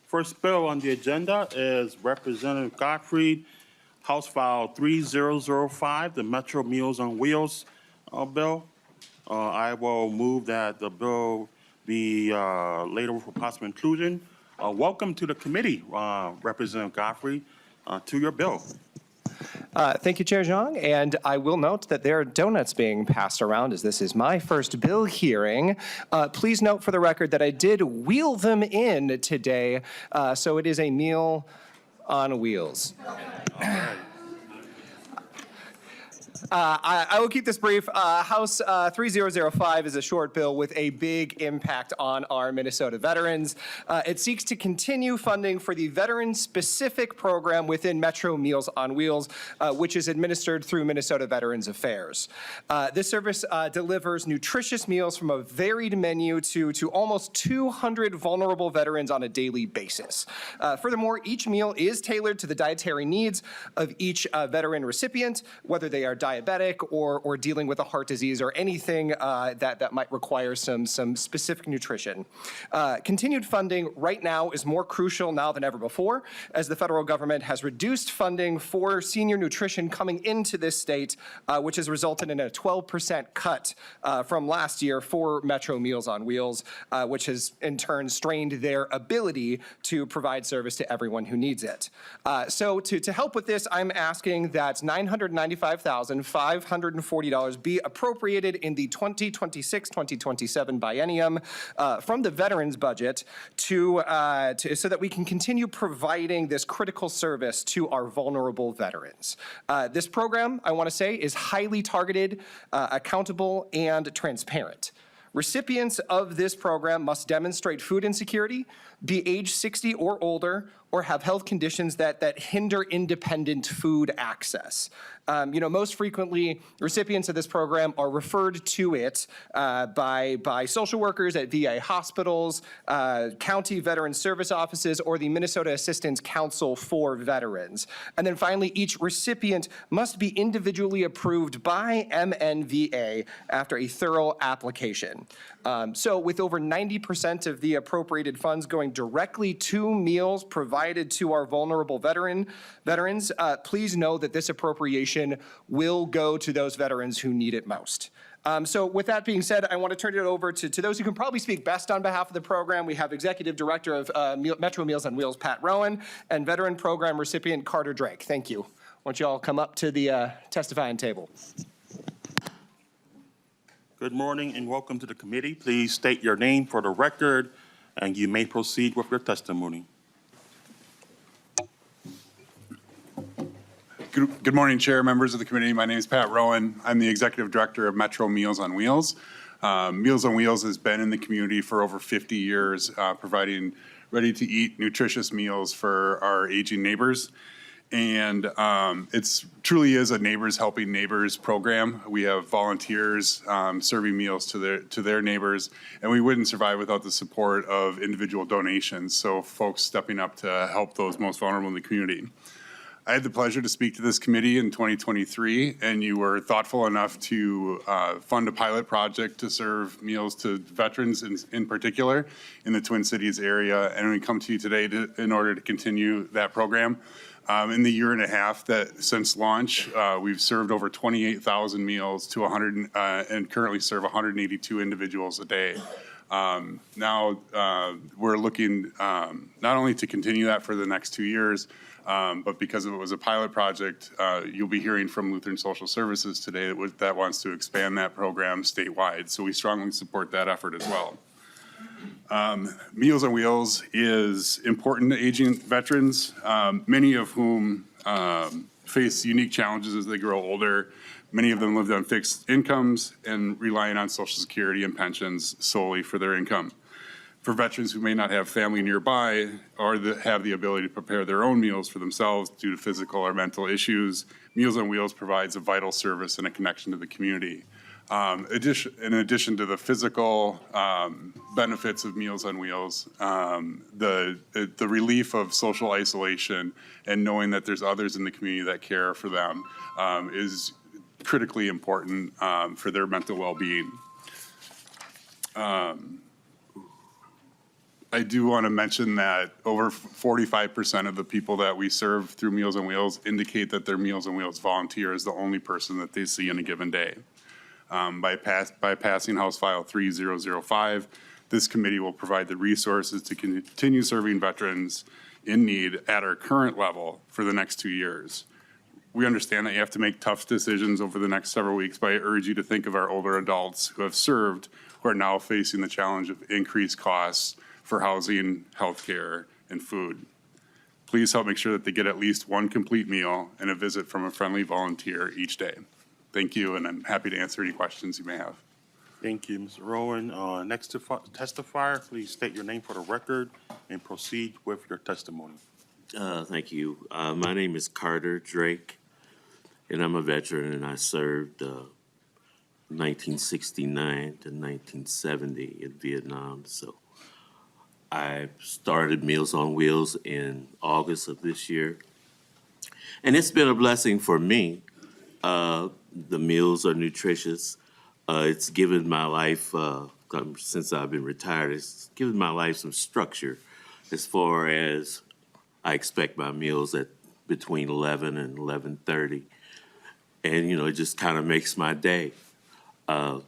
First bill on the agenda is Representative Godfrey, House File 3005, the Metro Meals on Wheels bill. I will move that the bill be laid over for possible inclusion. Welcome to the committee, Representative Godfrey, to your bill. Thank you, Chair Zhang, and I will note that there are donuts being passed around as this is my first bill hearing. Please note for the record that I did wheel them in today, so it is a meal on wheels. I will keep this brief. House 3005 is a short bill with a big impact on our Minnesota veterans. It seeks to continue funding for the veteran-specific program within Metro Meals on Wheels, which is administered through Minnesota Veterans Affairs. This service delivers nutritious meals from a varied menu to almost 200 vulnerable veterans on a daily basis. Furthermore, each meal is tailored to the dietary needs of each veteran recipient, whether they are diabetic or dealing with a heart disease or anything that might require some specific nutrition. Continued funding right now is more crucial now than ever before, as the federal government has reduced funding for senior nutrition coming into this state, which has resulted in a 12% cut from last year for Metro Meals on Wheels, which has in turn strained their ability to provide service to everyone who needs it. So to help with this, I'm asking that $995,540 be appropriated in the 2026-2027 biennium from the veterans budget so that we can continue providing this critical service to our vulnerable veterans. This program, I want to say, is highly targeted, accountable, and transparent. Recipients of this program must demonstrate food insecurity, be age 60 or older, or have health conditions that hinder independent food access. Most frequently, recipients of this program are referred to it by social workers at VA hospitals, county veteran service offices, or the Minnesota Assistance Council for Veterans. And then finally, each recipient must be individually approved by MNVA after a thorough application. So with over 90% of the appropriated funds going directly to meals provided to our vulnerable veterans, please know that this appropriation will go to those veterans who need it most. So with that being said, I want to turn it over to those who can probably speak best on behalf of the program. We have Executive Director of Metro Meals on Wheels, Pat Rowan, and Veteran Program Recipient Carter Drake. Thank you. Why don't you all come up to the testifying table. Good morning and welcome to the committee. Please state your name for the record and you may proceed with your testimony. Good morning, Chair, members of the committee. My name is Pat Rowan. I'm the Executive Director of Metro Meals on Wheels. Meals on Wheels has been in the community for over 50 years, providing ready-to-eat, nutritious meals for our aging neighbors. And it truly is a neighbors helping neighbors program. We have volunteers serving meals to their neighbors, and we wouldn't survive without the support of individual donations, so folks stepping up to help those most vulnerable in the community. I had the pleasure to speak to this committee in 2023, and you were thoughtful enough to fund a pilot project to serve meals to veterans in particular in the Twin Cities area, and we come to you today in order to continue that program. In the year and a half that since launch, we've served over 28,000 meals to 100 and currently serve 182 individuals a day. Now we're looking not only to continue that for the next 2 years, but because it was a pilot project, you'll be hearing from Lutheran Social Services today that wants to expand that program statewide. So we strongly support that effort as well. Meals on Wheels is important to aging veterans, many of whom face unique challenges as they grow older. Many of them lived on fixed incomes and relying on Social Security and pensions solely for their income. For veterans who may not have family nearby or have the ability to prepare their own meals for themselves due to physical or mental issues, Meals on Wheels provides a vital service and a connection to the community. In addition to the physical benefits of Meals on Wheels, the relief of social isolation and knowing that there's others in the community that care for them is critically important for their mental well-being. I do want to mention that over 45% of the people that we serve through Meals on Wheels indicate that their Meals on Wheels volunteer is the only person that they see in a given day. By passing House File 3005, this committee will provide the resources to continue serving veterans in need at our current level for the next 2 years. We understand that you have to make tough decisions over the next several weeks, but I urge you to think of our older adults who have served, who are now facing the challenge of increased costs for housing, healthcare, and food. Please help make sure that they get at least one complete meal and a visit from a friendly volunteer each day. Thank you, and I'm happy to answer any questions you may have. Thank you, Mr. Rowan. Next testifier, please state your name for the record and proceed with your testimony. Thank you. My name is Carter Drake, and I'm a veteran, and I served 1969 to 1970 in Vietnam. So I started Meals on Wheels in August of this year, and it's been a blessing for me. The meals are nutritious. It's given my life, since I've been retired, it's given my life some structure as far as I expect my meals at between 11 and 11:30. And, you know, it just kind of makes my day. I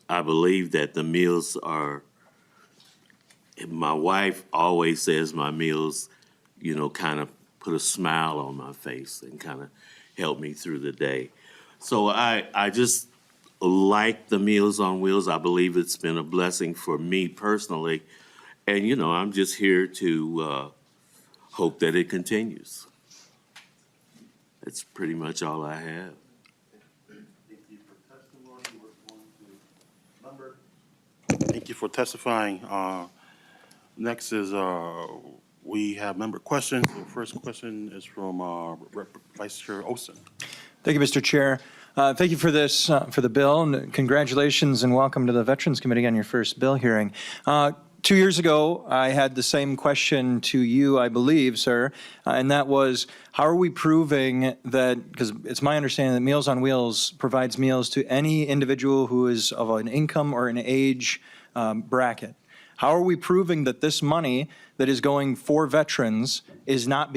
believe that the meals are, my wife always says my meals, you know, kind of put a smile on my face and kind of help me through the day. So I just like the Meals on Wheels. I believe it's been a blessing for me personally. And, you know, I'm just here to hope that it continues. That's pretty much all I have. Thank you for testifying. Next is we have member questions. The first question is from Vice Chair Olson. Thank you, Mr. Chair. Thank you for this, for the bill, and congratulations and welcome to the Veterans Committee on your first bill hearing. 2 years ago, I had the same question to you, I believe, sir, and that was, how are we proving that, because it's my understanding that Meals on Wheels provides meals to any individual who is of an income or an age bracket. How are we proving that this money that is going for veterans is not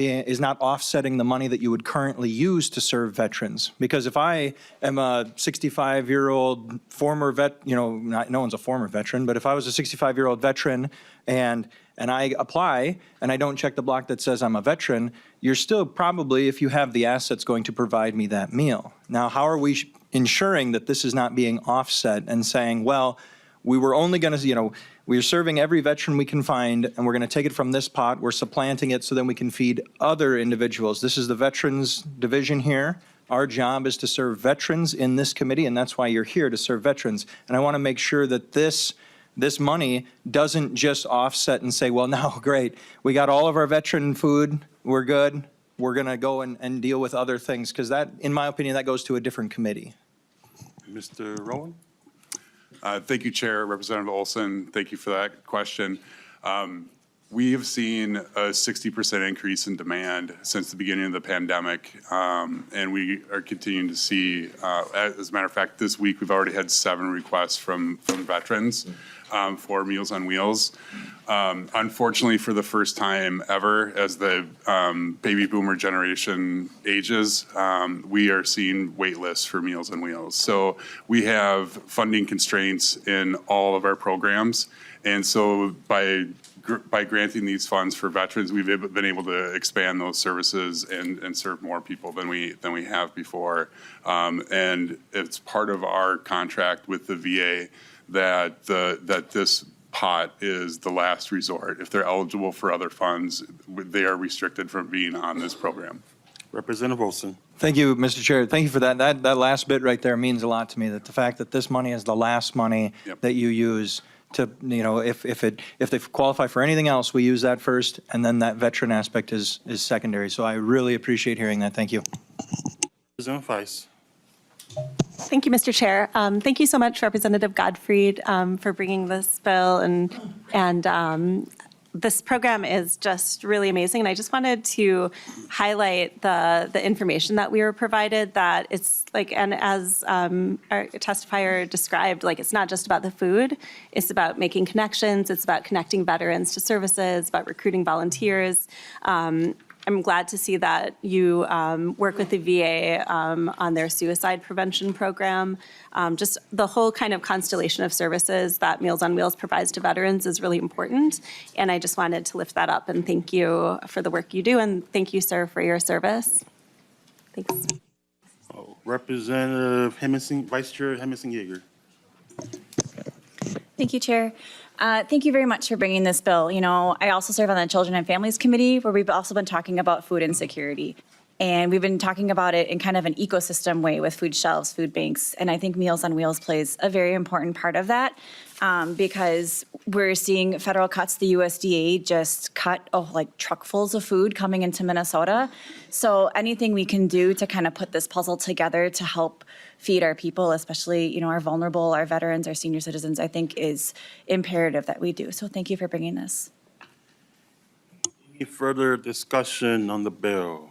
offsetting the money that you would currently use to serve veterans? Because if I am a 65-year-old former vet, you know, no one's a former veteran, but if I was a 65-year-old veteran and I apply and I don't check the block that says I'm a veteran, you're still probably, if you have the assets, going to provide me that meal. Now, how are we ensuring that this is not being offset and saying, well, we were only going to, you know, we're serving every veteran we can find, and we're going to take it from this pot. We're supplanting it so then we can feed other individuals. This is the Veterans Division here. Our job is to serve veterans in this committee, and that's why you're here, to serve veterans. And I want to make sure that this money doesn't just offset and say, well, now, great, we got all of our veteran food, we're good, we're going to go and deal with other things, because that, in my opinion, that goes to a different committee. Mr. Rowan? Thank you, Chair. Representative Olson, thank you for that question. We have seen a 60% increase in demand since the beginning of the pandemic, and we are continuing to see, as a matter of fact, this week we've already had 7 requests from veterans for Meals on Wheels. Unfortunately, for the first time ever, as the baby boomer generation ages, we are seeing wait lists for Meals on Wheels. So we have funding constraints in all of our programs, and so by granting these funds for veterans, we've been able to expand those services and serve more people than we have before. And it's part of our contract with the VA that this pot is the last resort. If they're eligible for other funds, they are restricted from being on this program. Representative Olson. Thank you, Mr. Chair. Thank you for that. That last bit right there means a lot to me, that the fact that this money is the last money that you use to, you know, if they qualify for anything else, we use that first, and then that veteran aspect is secondary. So I really appreciate hearing that. Thank you. Representative Weiss. Thank you, Mr. Chair. Thank you so much, Representative Gottfried, for bringing this bill. And this program is just really amazing, and I just wanted to highlight the information that we were provided, that it's like, and as our testifier described, like, it's not just about the food, it's about making connections, it's about connecting veterans to services, about recruiting volunteers. I'm glad to see that you work with the VA on their suicide prevention program. Just the whole kind of constellation of services that Meals on Wheels provides to veterans is really important. And I just wanted to lift that up and thank you for the work you do. And thank you, sir, for your service. Thanks. Representative Hemmingson, Vice Chair Hemmingson Yeager. Thank you, Chair. Thank you very much for bringing this bill. You know, I also serve on the Children and Families Committee, where we've also been talking about food insecurity. And we've been talking about it in kind of an ecosystem way with food shelves, food banks. And I think Meals on Wheels plays a very important part of that, because we're seeing federal cuts. The USDA just cut like truckfuls of food coming into Minnesota. So anything we can do to kind of put this puzzle together to help feed our people, especially, you know, our vulnerable, our veterans, our senior citizens, I think is imperative that we do. So thank you for bringing this. Any further discussion on the bill?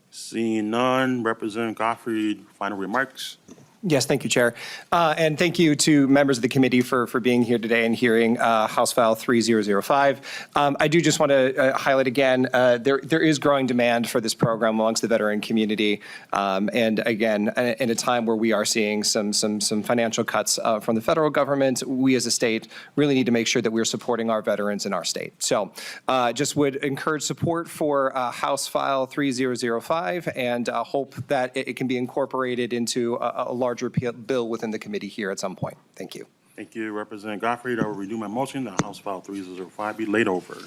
Seeing none, Representative Gottfried, final remarks. Yes, thank you, Chair. And thank you to members of the committee for being here today and hearing House File 3005. I do just want to highlight again, there is growing demand for this program amongst the veteran community. And again, in a time where we are seeing some financial cuts from the federal government, we as a state really need to make sure that we're supporting our veterans in our state. So just would encourage support for House File 3005 and hope that it can be incorporated into a larger bill within the committee here at some point. Thank you. Thank you, Representative Gottfried. I will renew my motion that House File 3005 be laid over.